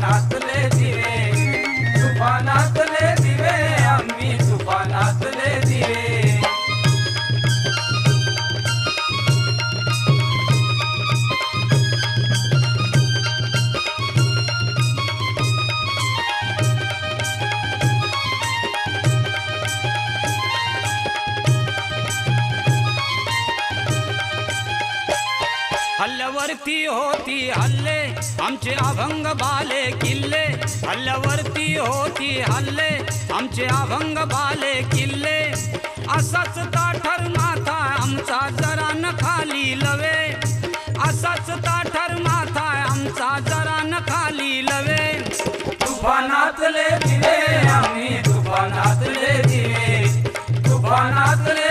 तुफानातले दिवे, तुफानातले दिवे, आम्ही तुफानातले दिवे. हल्ल्यावरती होती हल्ले आमचे अभंग बाले किल्ले, हल्ल्यावरती होती हल्ले आमचे अभंग बाले किल्ले. असाच ताठर माथा आमचा जरा न खाली लवे, असाच ताठर माथा आमचा जरा न खाली लवे. तुफानातले दिवे